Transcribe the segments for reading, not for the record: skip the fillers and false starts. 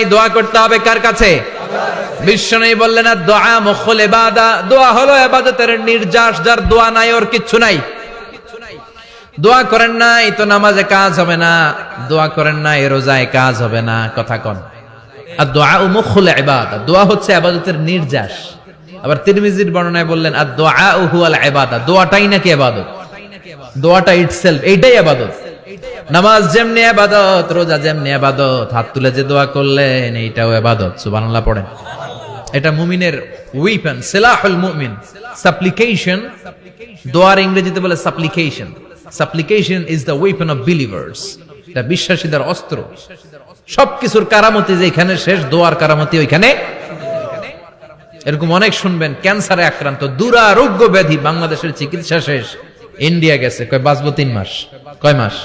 নাই, দোয়া করতে হবে কার কাছে? বিশ্বনবী বললেন দোয়া মুখুল ইবাদা, দোয়া হলো ইবাদতের নির্যাস, যার দোয়া নাই ওর কিচ্ছু নাই। দোয়া করেন নাই তো নামাজে কাজ হবে না, দোয়া করেন নাই রোজায় কাজ হবে না। কথা কোন? আর দোয়া মুখুল ইবাদা, দোয়া হচ্ছে ইবাদতের নির্যাস। আবার তিরমিজির বর্ণনায় বললেন আর দোয়া হুয়াল ইবাদা, দোয়াটাই নাকি ইবাদত, দোয়াটা ইটসেলফ এইটাই ইবাদত। নামাজ যেমনি ইবাদত, রোজা যেমনি ইবাদত, হাত তুলে যে দোয়া করলেন এইটাও ইবাদত। সুবহানাল্লাহ পড়েন। এটা মুমিনের ওয়েপন, সিলাহুল মুমিন। সাপ্লিকেশন, দোয়ার ইংরেজিতে বলে সাপ্লিকেশন। সাপ্লিকেশন is the weapon of believers. এটা বিশ্বাসীদের অস্ত্র। সবকিছুর কারামতি যেখানে শেষ, দোয়ার কারামতি ওইখানে। এরকম অনেক শুনবেন, ক্যান্সারে আক্রান্ত, দুরারোগ্য ব্যাধি, বাংলাদেশের চিকিৎসা শেষ, ইন্ডিয়া গেছে, কয় বাঁচবো 3 মাস। কয় মাস?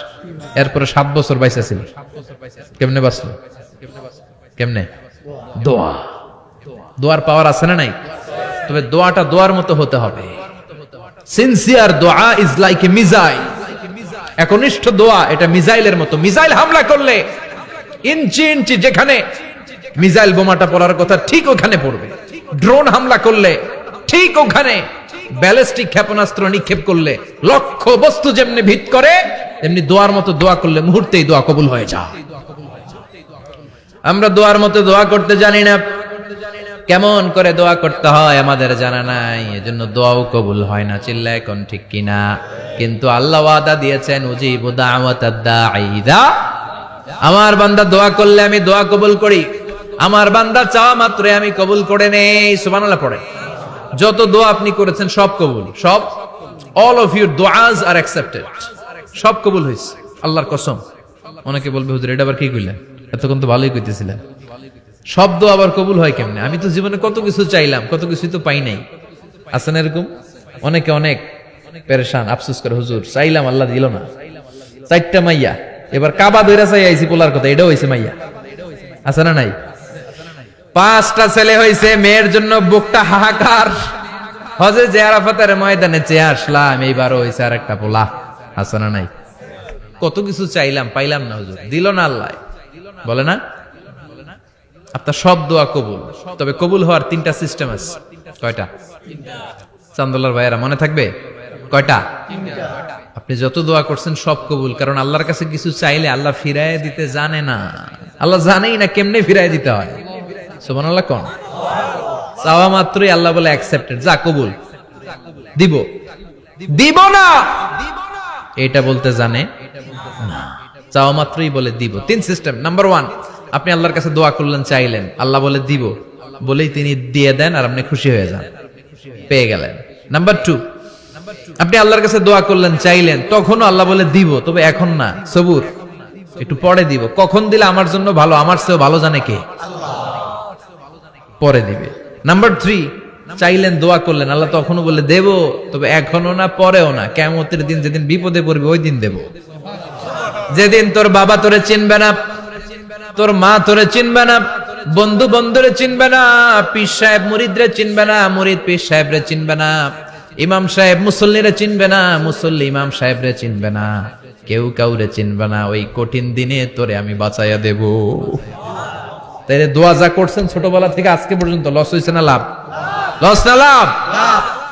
এরপরে 7 বছর বাইসা ছিল। কেমনে বাঁচলো? কেমনে? দোয়া। দোয়ার পাওয়ার আছে না নাই? তবে দোয়াটা দোয়ার মতো হতে হবে। সিনসিয়ার দোয়া ইজ লাইক এ মিসাইল। একনিষ্ঠ দোয়া এটা মিসাইলের মতো। মিসাইল হামলা করলে ইঞ্চি ইঞ্চি যেখানে মিসাইল বোমাটা পড়ার কথা ঠিক ওখানে পড়বে। ড্রোন হামলা করলে ঠিক ওখানে, ব্যালিস্টিক ক্ষেপণাস্ত্র নিক্ষেপ করলে লক্ষ্য বস্তু যেমনি ভিত করে, তেমনি দোয়ার মতো দোয়া করলে মুহূর্তেই দোয়া কবুল হয়ে যায়। আমরা দোয়ার মতো দোয়া করতে জানি না, কেমন করে দোয়া করতে হয় আমাদের জানা নাই, এজন্য দোয়াও কবুল হয় না। চিল্লায় কোন ঠিক কিনা? কিন্তু আল্লাহ ওয়াদা দিয়েছেন উজিবু দাওয়াতাদ দাঈ ইযা, আমার বান্দা দোয়া করলে আমি দোয়া কবুল করি, আমার বান্দা চাওয়া মাত্রই আমি কবুল করে নেই। সুবহানাল্লাহ পড়ে। যত দোয়া আপনি করেছেন সব কবুল, সব, অল অফ ইউর দোয়াজ আর অ্যাকসেপ্টেড, সব কবুল হয়েছে আল্লাহর কসম। অনেকে বলবে হুজুর এটা আবার কি কইলেন, এতক্ষণ তো ভালোই কইতেছিলেন। সব দোয়া আবার কবুল হয় কেমনে? আমি তো জীবনে কত কিছু চাইলাম, কত কিছুই তো পাই নাই। আছে না এরকম? অনেকে অনেক পেরেশান, আফসোস করে হুজুর চাইলাম আল্লাহ দিল না। 4টা মাইয়া, এবার কাবা ধইরা চাই আইছি পোলার কথা, এটাও হইছে মাইয়া। আছে না নাই? 5টা ছেলে হইছে, মেয়ের জন্য বুকটা হাহাকার। হজে যে আরাফাতের ময়দানে চেয়ে আসলাম, এইবারও হইছে আর একটা পোলা। আছে না নাই? কত কিছু চাইলাম, পাইলাম না হুজুর, দিল না আল্লাহ। বলে না আপনার সব দোয়া কবুল, তবে কবুল হওয়ার 3টা সিস্টেম আছে। কয়টা? চান্দোলার ভাইয়েরা মনে থাকবে কয়টা? আপনি যত দোয়া করছেন সব কবুল, কারণ আল্লাহর কাছে কিছু চাইলে আল্লাহ ফিরায় দিতে জানে না। আল্লাহ জানেই না কেমনে ফিরায় দিতে হয়। সুবহানাল্লাহ কোন? চাওয়া মাত্রই আল্লাহ বলে অ্যাকসেপ্টেড, যা কবুল, দিব দিব না এটা বলতে জানে না, চাওয়া মাত্রই বলে দিব। 3 সিস্টেম। নাম্বার 1, আপনি আল্লাহর কাছে দোয়া করলেন, চাইলেন, আল্লাহ বলে দিব, বলেই তিনি দিয়ে দেন আর আপনি খুশি হয়ে যান, পেয়ে গেলেন। নাম্বার 2, আপনি আল্লাহর কাছে দোয়া করলেন, চাইলেন, তখনও আল্লাহ বলে দিব, তবে এখন না, সবুর, একটু পরে দিব। কখন দিলে আমার জন্য ভালো, আমার চেয়েও ভালো জানে কে? পরে দিবে। নাম্বার 3, চাইলেন, দোয়া করলেন, আল্লাহ তখনও বলে দেব, তবে এখনো না, পরেও না, কিয়ামতের দিন যেদিন বিপদে পড়বে ওই দিন দেব। যেদিন তোর বাবা তোরে চিনবে না, তোর মা তোরে চিনবে না, বন্ধু বন্ধুরে চিনবে না, পীর সাহেব মুরিদরে চিনবে না, মুরিদ পীর সাহেবরে চিনবে না, ইমাম সাহেব মুসল্লিরে চিনবে না, মুসল্লি ইমাম সাহেবরে চিনবে না, কেউ কাউরে চিনবে না। ওই কঠিন দিনে তোরে আমি বাঁচাইয়া দেব। তাই দোয়া যা করছেন ছোটবেলা থেকে আজকে পর্যন্ত, লস হয়েছে না লাভ? লস না লাভ?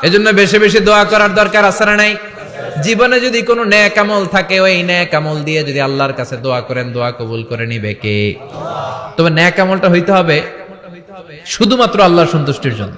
এজন্য বেশি বেশি দোয়া করার দরকার আছে না নাই? জীবনে যদি কোনো নেক আমল থাকে, ওই নেক আমল দিয়ে যদি আল্লাহর কাছে দোয়া করেন, দোয়া কবুল করে নিবে কে? তবে নেক আমলটা হইতে হবে শুধুমাত্র আল্লাহর সন্তুষ্টির জন্য।